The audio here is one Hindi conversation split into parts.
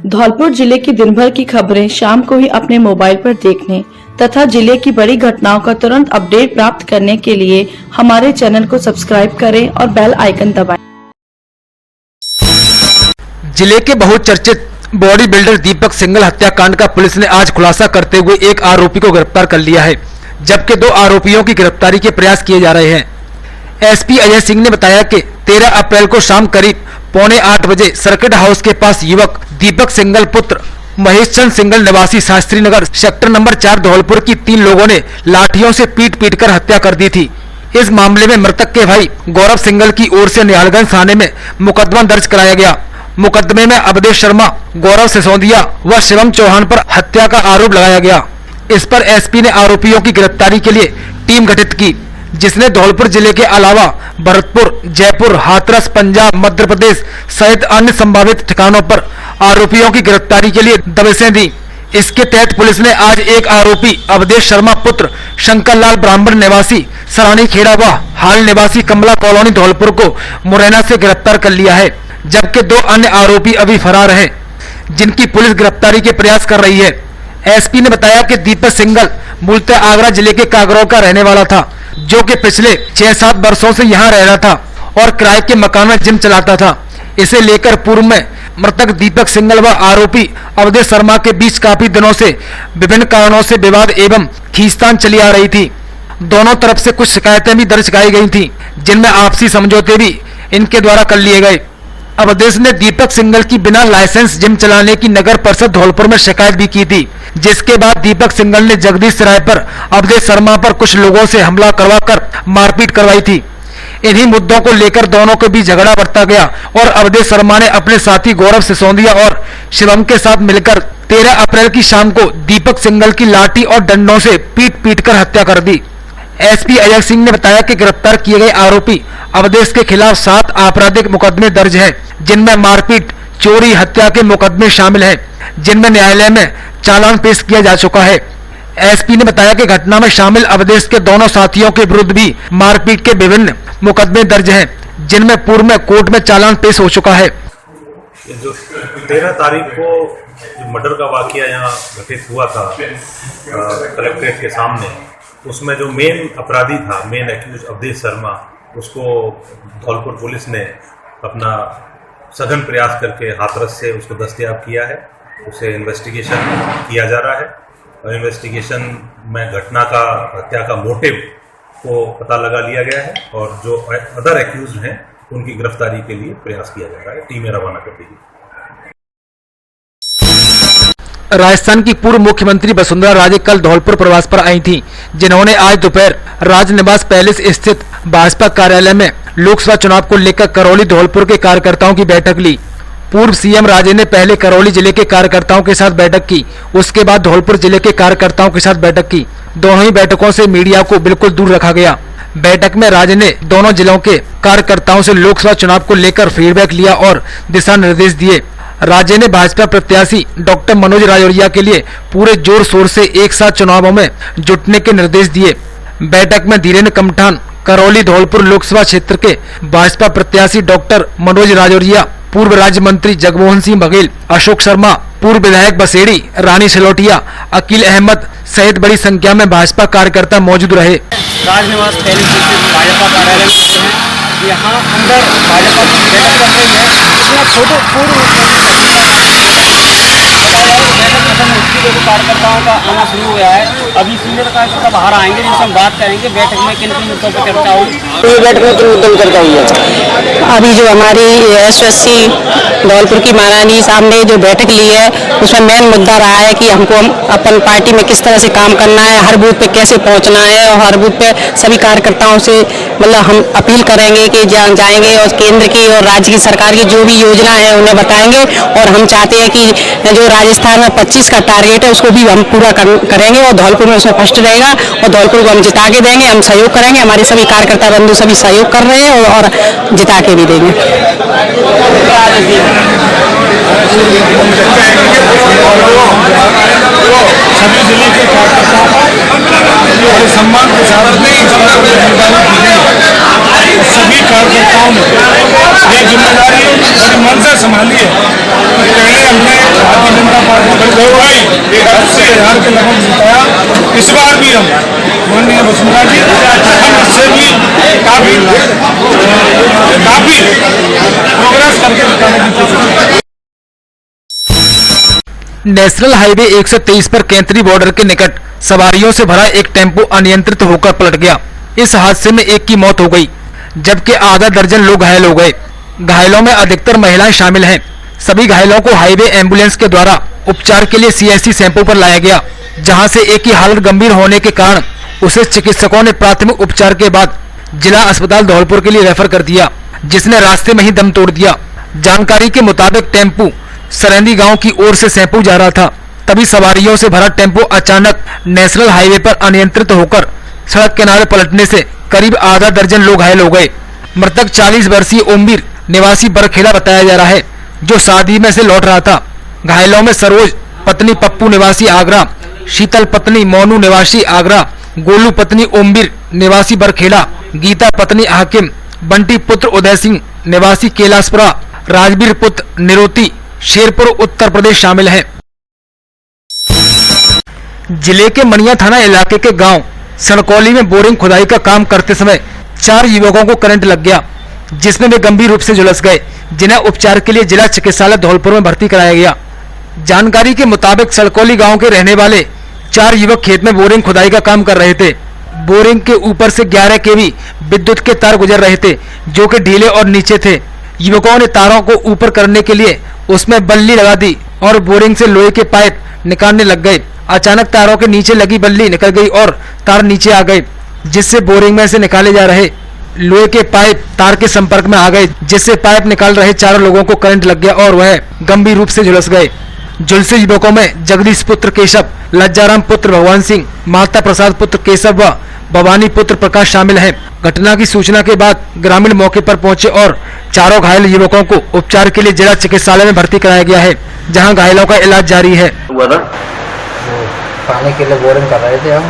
धौलपुर जिले की दिन भर की खबरें शाम को ही अपने मोबाइल पर देखने तथा जिले की बड़ी घटनाओं का तुरंत अपडेट प्राप्त करने के लिए हमारे चैनल को सब्सक्राइब करें और बेल आइकन दबाएं। जिले के बहुचर्चित बॉडी बिल्डर दीपक सिंघल हत्याकांड का पुलिस ने आज खुलासा करते हुए एक आरोपी को गिरफ्तार कर लिया है, जबकि 2 आरोपियों की गिरफ्तारी के प्रयास किए जा रहे हैं। एसपी अजय सिंह ने बताया कि 13 अप्रैल को शाम करीब 7:45 बजे सर्किट हाउस के पास युवक दीपक सिंघल पुत्र महेश चंद सिंघल निवासी शास्त्री नगर सेक्टर नंबर 4 धौलपुर की 3 लोगों ने लाठियों से पीट कर हत्या कर दी थी। इस मामले में मृतक के भाई गौरव सिंघल की ओर से निहालगंज थाने में मुकदमा दर्ज कराया गया। मुकदमे में अवधेश शर्मा, गौरव सिसोदिया व शिवम चौहान पर हत्या का आरोप लगाया गया। इस पर एसपी ने आरोपियों की गिरफ्तारी के लिए टीम गठित की, जिसने धौलपुर जिले के अलावा भरतपुर, जयपुर, हाथरस, पंजाब, मध्य प्रदेश सहित अन्य संभावित ठिकानों पर आरोपियों की गिरफ्तारी के लिए दबिशें दी। इसके तहत पुलिस ने आज एक आरोपी अवधेश शर्मा पुत्र शंकर लाल ब्राह्मण निवासी सरानी खेड़ा व हाल निवासी कमला कॉलोनी धौलपुर को मुरैना से गिरफ्तार कर लिया है, जबकि 2 अन्य आरोपी अभी फरार हैं, जिनकी पुलिस गिरफ्तारी के प्रयास कर रही है। एसपी ने बताया कि दीपक सिंघल मूलतः आगरा जिले के कागरौ का रहने वाला था, जो कि पिछले 6-7 वर्षों से यहाँ रह रहा था और किराए के मकान में जिम चलाता था। इसे लेकर पूर्व में मृतक दीपक सिंघल व आरोपी अवधेश शर्मा के बीच काफी दिनों से विभिन्न कारणों से विवाद एवं खींचतान चली आ रही थी। दोनों तरफ से कुछ शिकायतें भी दर्ज कराई गई थी, जिनमें आपसी समझौते भी इनके द्वारा कर लिए गए। अवधेश ने दीपक सिंघल की बिना लाइसेंस जिम चलाने की नगर परिषद धौलपुर में शिकायत भी की थी, जिसके बाद दीपक सिंघल ने जगदीश राय पर अवधेश शर्मा पर कुछ लोगों से हमला करवाकर मारपीट करवाई थी। इन्हीं मुद्दों को लेकर दोनों के बीच झगड़ा बढ़ता गया और अवधेश शर्मा ने अपने साथी गौरव सिसोदिया और शिवम के साथ मिलकर 13 अप्रैल की शाम को दीपक सिंघल की लाठी और डंडों से पीट कर हत्या कर दी। एसपी अजय सिंह ने बताया कि गिरफ्तार किए गए आरोपी अवधेश के खिलाफ 7 आपराधिक मुकदमे दर्ज हैं, जिनमें मारपीट, चोरी, हत्या के मुकदमे शामिल हैं, जिनमें न्यायालय में चालान पेश किया जा चुका है। एसपी ने बताया कि घटना में शामिल अवधेश के दोनों साथियों के विरुद्ध भी मारपीट के विभिन्न मुकदमे दर्ज हैं, जिनमें पूर्व में कोर्ट में चालान पेश हो चुका है। जो 13 तारीख को जो मर्डर का वाकया यहाँ घटित हुआ था कलेक्ट्रेट के सामने, उसमें जो मेन अपराधी था, मेन एक्यूज अवधेश शर्मा, उसको धौलपुर पुलिस ने अपना सघन प्रयास करके हाथरस से उसको दस्तयाब किया है। उसे इन्वेस्टिगेशन किया जा रहा है और इन्वेस्टिगेशन में घटना का, हत्या का मोटिव को पता लगा लिया गया है और जो अदर एक्यूज हैं उनकी गिरफ्तारी के लिए प्रयास किया जा रहा है। टीमें रवाना कर दी गई। राजस्थान की पूर्व मुख्यमंत्री वसुंधरा राजे कल धौलपुर प्रवास पर आई थीं, जिन्होंने आज दोपहर राजनिवास पैलेस स्थित भाजपा कार्यालय में लोकसभा चुनाव को लेकर करौली धौलपुर के कार्यकर्ताओं की बैठक ली। पूर्व सीएम राजे ने पहले करौली जिले के कार्यकर्ताओं के साथ बैठक की, उसके बाद धौलपुर जिले के कार्यकर्ताओं के साथ बैठक की। दोनों ही बैठकों से मीडिया को बिल्कुल दूर रखा गया। बैठक में राजे ने दोनों जिलों के कार्यकर्ताओं से लोकसभा चुनाव को लेकर फीडबैक लिया और दिशा निर्देश दिए। राजे ने भाजपा प्रत्याशी डॉक्टर मनोज राजौरिया के लिए पूरे जोर शोर से एक साथ चुनावों में जुटने के निर्देश दिए। बैठक में धीरेन्द्र कमठान करौली धौलपुर लोकसभा क्षेत्र के भाजपा प्रत्याशी डॉक्टर मनोज राजौरिया, पूर्व राज्य मंत्री जगमोहन सिंह बघेल, अशोक शर्मा, पूर्व विधायक बसेड़ी, रानी सिलोटिया, अकील अहमद सहित बड़ी संख्या में भाजपा कार्यकर्ता मौजूद रहे। राजनिवास पैलेस भाजपा कार्यालय यहाँ अंदर भाजपा की बैठक चल रही है, जिसमें पूर्व कार्यकर्ताओं का आना शुरू हो गया है। अभी सीनियर कार्यकर्ता बाहर आएंगे, जिनसे हम बात करेंगे बैठक में किन किन मुद्दों पर चर्चा होगी। बैठक में किन मुद्दों पर चर्चा हुई है? अभी जो हमारी एसएससी धौलपुर की महारानी साहब ने जो बैठक ली है, उसमें मेन मुद्दा रहा है कि हमको अपन पार्टी में किस तरह से काम करना है, हर बूथ पे कैसे पहुंचना है और हर बूथ पे सभी कार्यकर्ताओं से मतलब हम अपील करेंगे कि जाएंगे और केंद्र की और राज्य की सरकार की जो भी योजना है उन्हें बताएंगे। और हम चाहते हैं कि जो राजस्थान में 25 का टारगेट है उसको भी हम पूरा करेंगे और धौलपुर में उसमें फर्स्ट रहेगा और धौलपुर को हम जिता के देंगे। हम सहयोग करेंगे, हमारे सभी कार्यकर्ता बंधु सभी सहयोग कर रहे हैं और जिता के भी देंगे। सभी जिले के कार्यकर्ताओं को सम्मान के साथ सभी कार्यकर्ताओं ने ये जिम्मेदारी बड़ी मन से संभाली है। पहले हमने जनता पार्टी के लगभग जिताया। इस बार भी हम माननीय वसुंधरा जी हम इससे भी काफी प्रोग्रेस करके दिखाने की कोशिश करेंगे। नेशनल हाईवे 123 पर केंद्रीय बॉर्डर के निकट सवारियों से भरा एक टेम्पो अनियंत्रित होकर पलट गया। इस हादसे में एक की मौत हो गई, जबकि आधा दर्जन लोग घायल हो गए। घायलों में अधिकतर महिलाएं शामिल हैं। सभी घायलों को हाईवे एम्बुलेंस के द्वारा उपचार के लिए सीएससी सैंपल पर लाया गया, जहां से एक की हालत गंभीर होने के कारण उसे चिकित्सकों ने प्राथमिक उपचार के बाद जिला अस्पताल धौलपुर के लिए रेफर कर दिया, जिसने रास्ते में ही दम तोड़ दिया। जानकारी के मुताबिक टेम्पो सरेंदी गांव की ओर से सैंपू जा रहा था, तभी सवारियों से भरा टेम्पो अचानक नेशनल हाईवे पर अनियंत्रित होकर सड़क किनारे पलटने से करीब आधा दर्जन लोग घायल हो गए। मृतक 40 वर्षीय ओमवीर निवासी बरखेला बताया जा रहा है, जो शादी में से लौट रहा था। घायलों में सरोज पत्नी पप्पू निवासी आगरा, शीतल पत्नी मोनू निवासी आगरा, गोलू पत्नी ओमवीर निवासी बरखेला, गीता पत्नी हाकिम, बंटी पुत्र उदय सिंह निवासी कैलाशपुरा, राजवीर पुत्र निरोती शेरपुर उत्तर प्रदेश शामिल हैं। जिले के मनिया थाना इलाके के गांव सनकौली में बोरिंग खुदाई का काम करते समय 4 युवकों को करंट लग गया, जिसमें वे गंभीर रूप से झुलस गए, जिन्हें उपचार के लिए जिला चिकित्सालय धौलपुर में भर्ती कराया गया। जानकारी के मुताबिक सनकौली गांव के रहने वाले 4 युवक खेत में बोरिंग खुदाई का काम कर रहे थे। बोरिंग के ऊपर से 11 केवी विद्युत के तार गुजर रहे थे, जो कि ढीले और नीचे थे। युवकों ने तारों को ऊपर करने के लिए उसमें बल्ली लगा दी और बोरिंग से लोहे के पाइप निकालने लग गए। अचानक तारों के नीचे लगी बल्ली निकल गई और तार नीचे आ गए, जिससे बोरिंग में से निकाले जा रहे लोहे के पाइप तार के संपर्क में आ गए, जिससे पाइप निकाल रहे 4 लोगों को करंट लग गया और वह गंभीर रूप से झुलस गए। झुलसे युवकों में जगदीश पुत्र केशव, लज्जाराम पुत्र भगवान सिंह, माता प्रसाद पुत्र केशव व भवानी पुत्र प्रकाश शामिल हैं। घटना की सूचना के बाद ग्रामीण मौके पर पहुंचे और चारों घायल युवकों को उपचार के लिए जिला चिकित्सालय में भर्ती कराया गया है, जहां घायलों का इलाज जारी है। पानी के लिए बोरिंग कर रहे थे हम,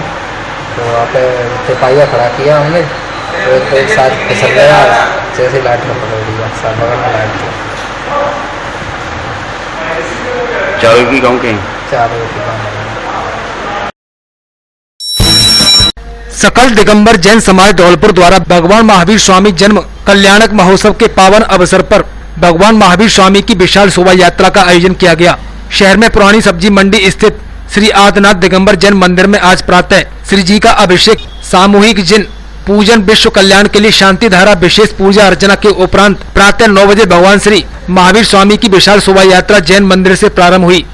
तो वहाँ पे तिपाहिया खड़ा किया हमने, तो एक साथ फिसल गया, जैसे लाइट में पकड़ लिया, साथ बगल में लाइट थी। चारों की गाँव के? चारों की गाँव। सकल दिगंबर जैन समाज धौलपुर द्वारा भगवान महावीर स्वामी जन्म कल्याणक महोत्सव के पावन अवसर पर भगवान महावीर स्वामी की विशाल शोभा यात्रा का आयोजन किया गया। शहर में पुरानी सब्जी मंडी स्थित श्री आदिनाथ दिगंबर जैन मंदिर में आज प्रातः श्री जी का अभिषेक, सामूहिक जिन पूजन, विश्व कल्याण के लिए शांति धारा विशेष पूजा अर्चना के उपरांत प्रातः 9 बजे भगवान श्री महावीर स्वामी की विशाल शोभा यात्रा जैन मंदिर से प्रारंभ हुई।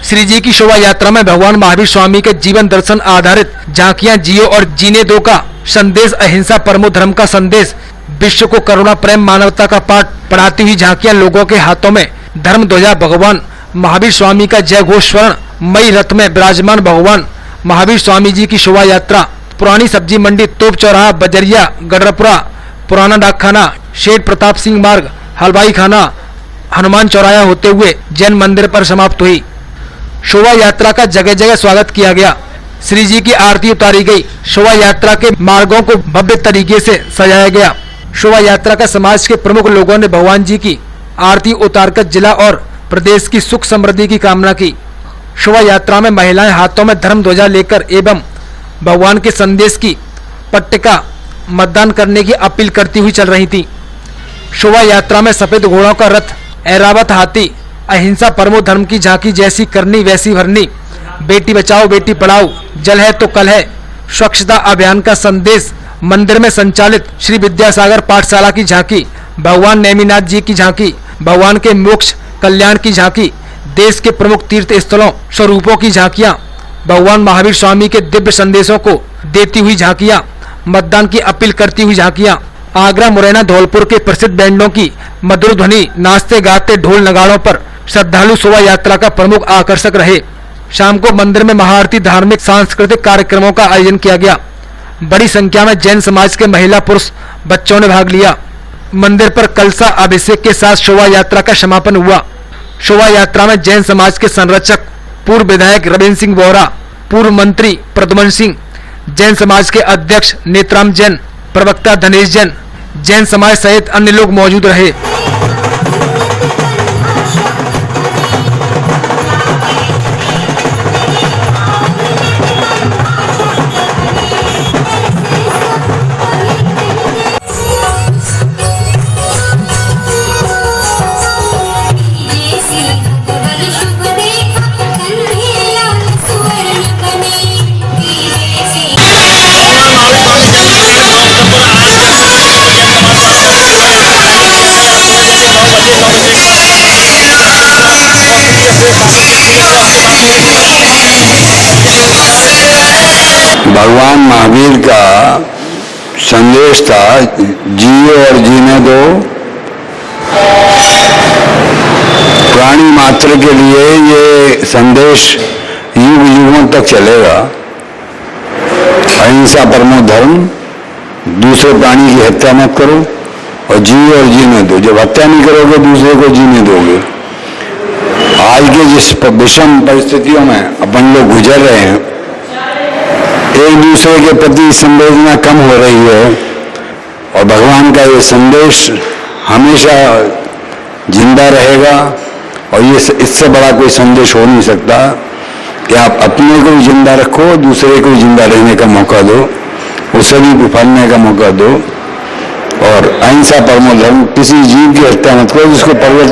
श्री जी की शोभा यात्रा में भगवान महावीर स्वामी के जीवन दर्शन आधारित झांकियां, जियो और जीने दो का संदेश, अहिंसा परमो धर्म का संदेश, विश्व को करुणा प्रेम मानवता का पाठ पढ़ाती हुई झांकियां, लोगों के हाथों में धर्म ध्वजा, भगवान महावीर स्वामी का जय घोष, स्वर्ण मई रथ में विराजमान भगवान महावीर स्वामी जी की शोभा यात्रा पुरानी सब्जी मंडी, तोप चौराहा, बजरिया, गडरपुरा, पुराना डाकखाना, शेठ प्रताप सिंह मार्ग, हलवाई खाना, हनुमान चौराया होते हुए जैन मंदिर पर समाप्त हुई। शोभा यात्रा का जगह जगह स्वागत किया गया। श्री जी की आरती उतारी गई। शोभा यात्रा के मार्गों को भव्य तरीके से सजाया गया। शोभा यात्रा का समाज के प्रमुख लोगों ने भगवान जी की आरती उतारकर जिला और प्रदेश की सुख समृद्धि की कामना की। शोभा यात्रा में महिलाएं हाथों में धर्म ध्वजा लेकर एवं भगवान के संदेश की पट्टिका मतदान करने की अपील करती हुई चल रही थी। शोभा यात्रा में सफेद घोड़ों का रथ, ऐरावत हाथी, अहिंसा परमो धर्म की झांकी, जैसी करनी वैसी भरनी, बेटी बचाओ बेटी पढ़ाओ, जल है तो कल है, स्वच्छता अभियान का संदेश, मंदिर में संचालित श्री विद्यासागर पाठशाला की झांकी, भगवान नेमिनाथ जी की झांकी, भगवान के मोक्ष कल्याण की झांकी, देश के प्रमुख तीर्थ स्थलों स्वरूपों की झांकियां, भगवान महावीर स्वामी के दिव्य संदेशों को देती हुई झांकियां, मतदान की अपील करती हुई झांकियां, आगरा, मुरैना, धौलपुर के प्रसिद्ध बैंडों की मधुर ध्वनि, नाचते गाते ढोल नगाड़ों पर श्रद्धालु शोभा यात्रा का प्रमुख आकर्षक रहे। शाम को मंदिर में महाआरती, धार्मिक सांस्कृतिक कार्यक्रमों का आयोजन किया गया। बड़ी संख्या में जैन समाज के महिला पुरुष बच्चों ने भाग लिया। मंदिर पर कलसा अभिषेक के साथ शोभा यात्रा का समापन हुआ। शोभा यात्रा में जैन समाज के संरक्षक पूर्व विधायक रविंद्र सिंह बोहरा, पूर्व मंत्री प्रद्युमन सिंह, जैन समाज के अध्यक्ष नेत्राम जैन, प्रवक्ता धनेश जैन, जैन समाज सहित अन्य लोग मौजूद रहे। भगवान महावीर का संदेश था, जियो और जीने दो। प्राणी मात्र के लिए ये संदेश युग युगों तक चलेगा। अहिंसा परमो धर्म, दूसरे प्राणी की हत्या मत करो और जियो और जीने दो। जब हत्या नहीं करोगे दूसरे को जीने दोगे। आज के जिस विषम परिस्थितियों में अपन लोग गुजर रहे हैं, एक दूसरे के प्रति संवेदना कम हो रही है और भगवान का ये संदेश हमेशा जिंदा रहेगा। और ये इससे बड़ा कोई संदेश हो नहीं सकता कि आप अपने को भी जिंदा रखो, दूसरे को भी जिंदा रहने का मौका दो, उसे भी फलने का मौका दो। और अहिंसा परमो धर्म, किसी जीव की हत्या मत करो। जिसको परवत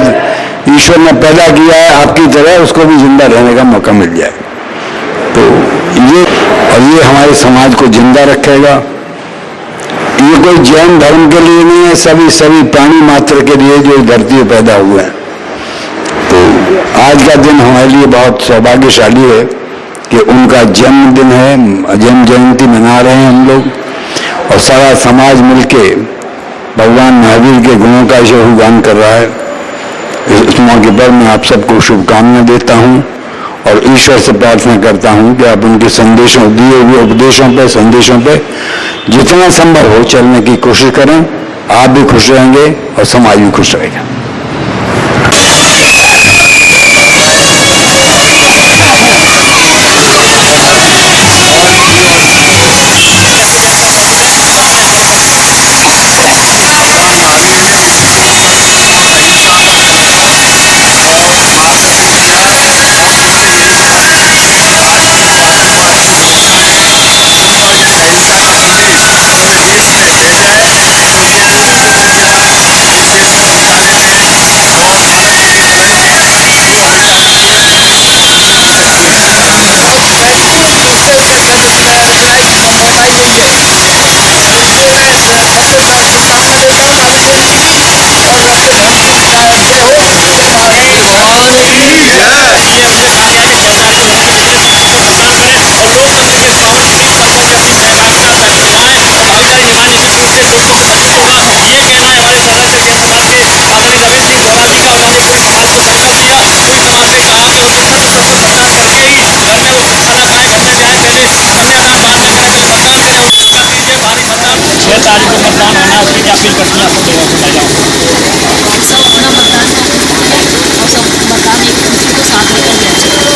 ईश्वर ने पैदा किया है आपकी तरह, उसको भी जिंदा रहने का मौका मिल जाए। तो ये हमारे समाज को जिंदा रखेगा। ये कोई जैन धर्म के लिए नहीं है, सभी प्राणी मात्र के लिए जो धरती में पैदा हुए हैं। तो आज का दिन हमारे लिए बहुत सौभाग्यशाली है कि उनका जन्मदिन है, जन्म जयंती मना रहे हैं हम लोग। और सारा समाज मिलके भगवान महावीर के गुणों का गुणगान कर रहा है। इस मौके पर मैं आप सबको शुभकामनाएं देता हूं और ईश्वर से प्रार्थना करता हूं कि आप उनके संदेशों, दिए हुए उपदेशों पे, संदेशों पे जितना संभव हो चलने की कोशिश करें। आप भी खुश रहेंगे और समाज भी खुश रहेगा।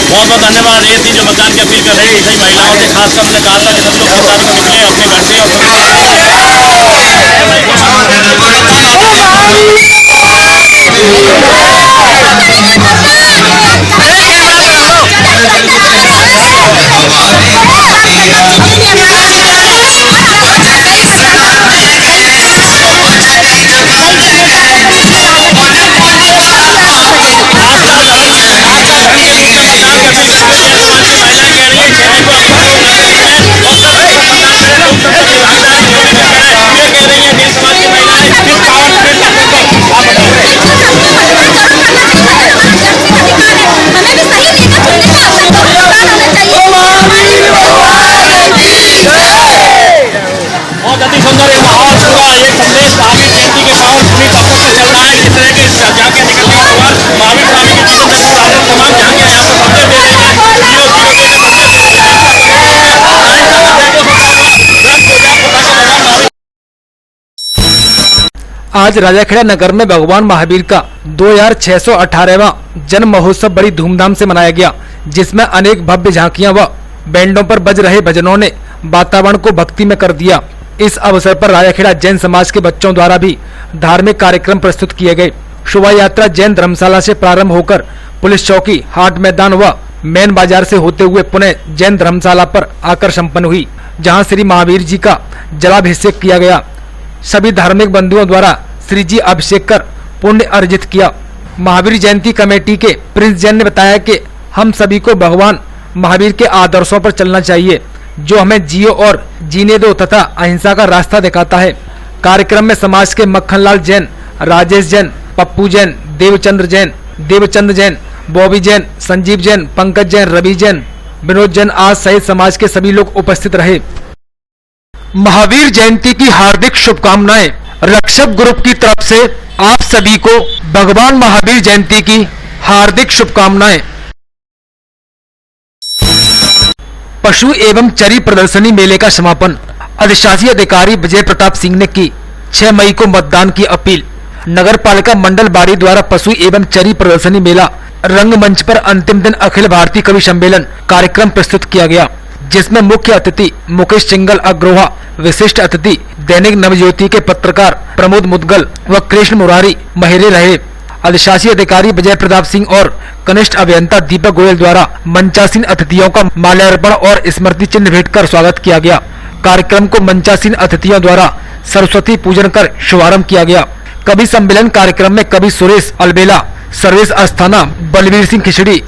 बहुत बहुत धन्यवाद। ये थी जो मतदान की अपील कर रहे हैं ईसाई महिलाओं से। खासकर हमने कहा था कि सब लोग मतदान को निकले अपने घर से आज राजाखेड़ा नगर में भगवान महावीर का 2618वां जन्म महोत्सव बड़ी धूमधाम से मनाया गया, जिसमें अनेक भव्य झांकियां व बैंडों पर बज रहे भजनों ने वातावरण को भक्ति में कर दिया। इस अवसर पर राजाखेड़ा जैन समाज के बच्चों द्वारा भी धार्मिक कार्यक्रम प्रस्तुत किए गए। शोभा यात्रा जैन धर्मशाला से प्रारंभ होकर पुलिस चौकी, हाट मैदान व मेन बाजार से होते हुए पुणे जैन धर्मशाला पर आकर संपन्न हुई, जहां श्री महावीर जी का जलाभिषेक किया गया। सभी धार्मिक बंधुओं द्वारा श्री जी अभिषेक कर पुण्य अर्जित किया। महावीर जयंती कमेटी के प्रिंस जैन ने बताया कि हम सभी को भगवान महावीर के आदर्शों पर चलना चाहिए, जो हमें जियो और जीने दो तथा अहिंसा का रास्ता दिखाता है। कार्यक्रम में समाज के मक्खनलाल जैन, राजेश जैन, पप्पू जैन, देवचंद्र जैन, बॉबी जैन, संजीव जैन, पंकज जैन, रवि जैन, विनोद जैन आज सहित समाज के सभी लोग उपस्थित रहे। महावीर जयंती की हार्दिक शुभकामनाएं। रक्षक ग्रुप की तरफ से आप सभी को भगवान महावीर जयंती की हार्दिक शुभकामनाएं। पशु एवं चरी प्रदर्शनी मेले का समापन। अधिशासी अधिकारी विजय प्रताप सिंह ने की 6 मई को मतदान की अपील। नगर पालिका मंडल बाड़ी द्वारा पशु एवं चरी प्रदर्शनी मेला रंगमंच पर अंतिम दिन अखिल भारतीय कवि सम्मेलन कार्यक्रम प्रस्तुत किया गया, जिसमें मुख्य अतिथि मुकेश सिंगल अग्रोहा, विशिष्ट अतिथि दैनिक नवज्योति के पत्रकार प्रमोद मुदगल व कृष्ण मुरारी महिरे रहे। अधिशासी अधिकारी विजय प्रताप सिंह और कनिष्ठ अभियंता दीपक गोयल द्वारा मंचासीन अतिथियों का माल्यार्पण और स्मृति चिन्ह भेंट कर स्वागत किया गया। कार्यक्रम को मंचासीन अतिथियों द्वारा सरस्वती पूजन कर शुभारंभ किया गया। कवि सम्मेलन कार्यक्रम में कवि सुरेश अलबेला, सर्वेश अस्थाना, बलवीर सिंह खिचड़ी,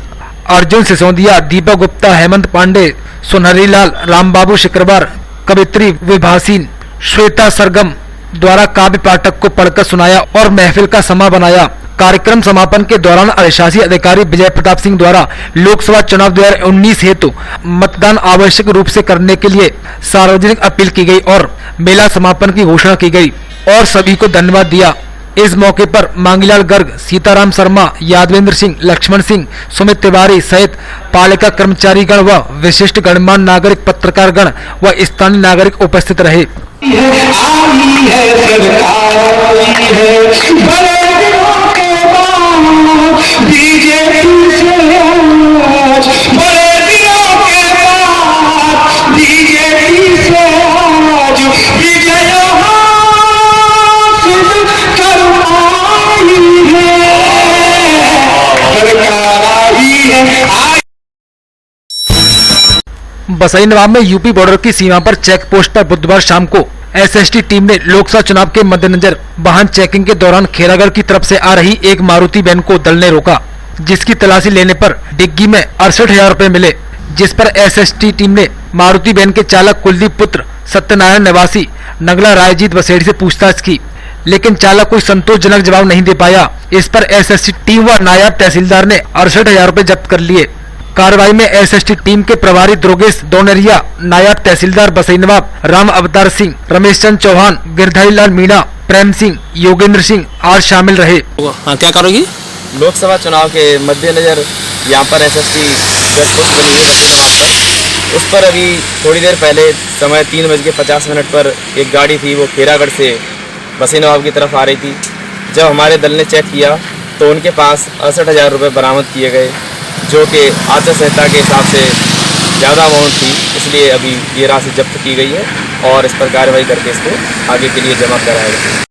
अर्जुन सिसोदिया, दीपक गुप्ता, हेमंत पांडे, सुनहरी लाल, रामबाबू शुक्रवार, कवित्री विभासीन श्वेता सरगम द्वारा काव्य पाठक को पढ़कर सुनाया और महफिल का समा बनाया। कार्यक्रम समापन के दौरान अधिशासी अधिकारी विजय प्रताप सिंह द्वारा लोकसभा चुनाव 2019 हेतु मतदान आवश्यक रूप से करने के लिए सार्वजनिक अपील की गई और मेला समापन की घोषणा की गई और सभी को धन्यवाद दिया। इस मौके पर मांगीलाल गर्ग, सीताराम शर्मा, यादवेंद्र सिंह, लक्ष्मण सिंह, सुमित तिवारी सहित पालिका कर्मचारीगण व विशिष्ट गणमान्य नागरिक, पत्रकारगण व स्थानीय नागरिक उपस्थित रहे। बसई नवाब में यूपी बॉर्डर की सीमा पर चेक पोस्ट पर बुधवार शाम को एसएसटी टीम ने लोकसभा चुनाव के मद्देनजर वाहन चेकिंग के दौरान खेरागढ़ की तरफ से आ रही एक मारुति वैन को दल ने रोका, जिसकी तलाशी लेने पर डिग्गी में 68,000 रुपए मिले, जिस पर एसएसटी टीम ने मारुति वैन के चालक कुलदीप पुत्र सत्यनारायण निवासी नगला रायजीत बसेड़ी से पूछताछ की, लेकिन चालक कोई संतोषजनक जवाब नहीं दे पाया। इस पर एसएसटी टीम व नायब तहसीलदार ने 68,000 रुपए जब्त कर लिए। कार्रवाई में एसएसटी टीम के प्रभारी दुर्गेश दोनरिया, नायब तहसीलदार बसई नवाब राम अवतार सिंह, रमेश चंद चौहान, गिरधारी लाल मीणा, प्रेम सिंह, योगेंद्र सिंह आज शामिल रहे। क्या करोगी? लोकसभा चुनाव के मद्देनजर यहाँ पर एसएसटी चेक पोस्ट बनी है, उस पर अभी थोड़ी देर पहले समय 3:50 पर एक गाड़ी थी, वो खेरागढ़ से बसई नवाब की तरफ आ रही थी। जब हमारे दल ने चेक किया तो उनके पास 68,000 रुपये बरामद किए गए, जो कि आचार संहिता के हिसाब से ज़्यादा अमाउंट थी, इसलिए अभी ये राशि जब्त की गई है और इस पर कार्रवाई करके इसको आगे के लिए जमा कराया गया।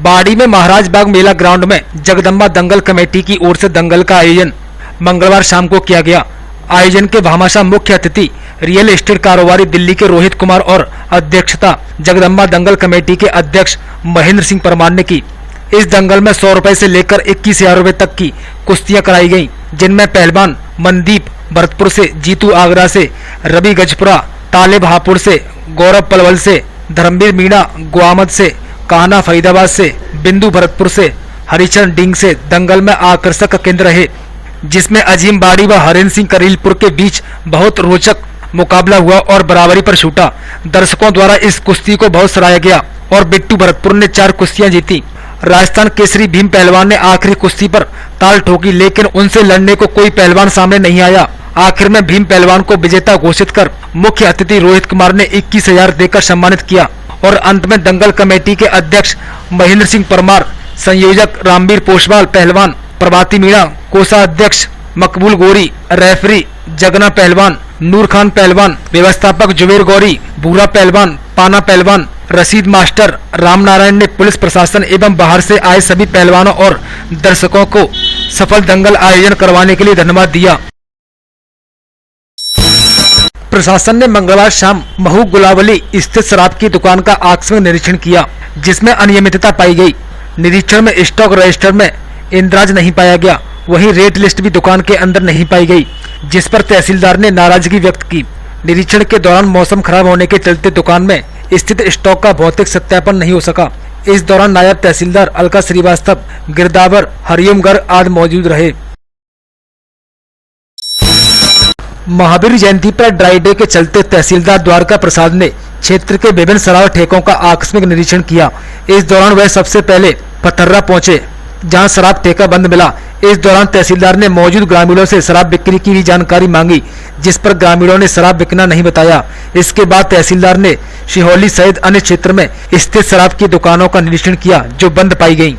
बाड़ी में महाराज बाग मेला ग्राउंड में जगदम्बा दंगल कमेटी की ओर से दंगल का आयोजन मंगलवार शाम को किया गया। आयोजन के भामाशाह मुख्य अतिथि रियल एस्टेट कारोबारी दिल्ली के रोहित कुमार और अध्यक्षता जगदम्बा दंगल कमेटी के अध्यक्ष महेंद्र सिंह परमार ने की। इस दंगल में 100 रुपए से लेकर 21,000 रुपए तक की कुश्तियां कराई गईं, जिनमें पहलवान मनदीप भरतपुर से, जीतू आगरा से, रवि गजपुरा, तालिब हापुड़ से, गौरव पलवल से, धर्मवीर मीणा गुआमद से, कान्हा फरीदाबाद से, बिंदु भरतपुर से, हरिचंद डिंग से दंगल में आकर्षक केंद्र रहे, जिसमें अजीम बाड़ी व हरेंद्र सिंह करीलपुर के बीच बहुत रोचक मुकाबला हुआ और बराबरी पर छूटा। दर्शकों द्वारा इस कुश्ती को बहुत सराहा गया और बिट्टू भरतपुर ने 4 कुश्तियां जीती। राजस्थान केसरी भीम पहलवान ने आखिरी कुश्ती पर ताल ठोकी, लेकिन उनसे लड़ने को कोई पहलवान सामने नहीं आया। आखिर में भीम पहलवान को विजेता घोषित कर मुख्य अतिथि रोहित कुमार ने 21,000 देकर सम्मानित किया और अंत में दंगल कमेटी के अध्यक्ष महेंद्र सिंह परमार, संयोजक रामवीर पोशवाल पहलवान, प्रभाती मीणा, कोषाध्यक्ष मकबूल गोरी, रेफरी जगना पहलवान, नूर खान पहलवान, व्यवस्थापक जुबेर गौरी, भूरा पहलवान, पाना पहलवान, रशीद मास्टर, रामनारायण ने पुलिस प्रशासन एवं बाहर से आए सभी पहलवानों और दर्शकों को सफल दंगल आयोजन करवाने के लिए धन्यवाद दिया। प्रशासन ने मंगलवार शाम महू गुलावली स्थित शराब की दुकान का आकस्मिक निरीक्षण किया, जिसमें अनियमितता पाई गई। निरीक्षण में स्टॉक रजिस्टर में इंद्राज नहीं पाया गया, वहीं रेट लिस्ट भी दुकान के अंदर नहीं पाई गई, जिस पर तहसीलदार ने नाराजगी व्यक्त की। निरीक्षण के दौरान मौसम खराब होने के चलते दुकान में स्थित स्टॉक का भौतिक सत्यापन नहीं हो सका। इस दौरान नायब तहसीलदार अलका श्रीवास्तव, गिरदावर, हरिओम गर्ग आदि मौजूद रहे। महावीर जयंती पर ड्राई डे के चलते तहसीलदार द्वारका प्रसाद ने क्षेत्र के विभिन्न शराब ठेकों का आकस्मिक निरीक्षण किया। इस दौरान वह सबसे पहले पथर्रा पहुंचे, जहां शराब ठेका बंद मिला। इस दौरान तहसीलदार ने मौजूद ग्रामीणों से शराब बिक्री की भी जानकारी मांगी, जिस पर ग्रामीणों ने शराब बिकना नहीं बताया। इसके बाद तहसीलदार ने शिहोली सहित अन्य क्षेत्र में स्थित शराब की दुकानों का निरीक्षण किया, जो बंद पाई गयी।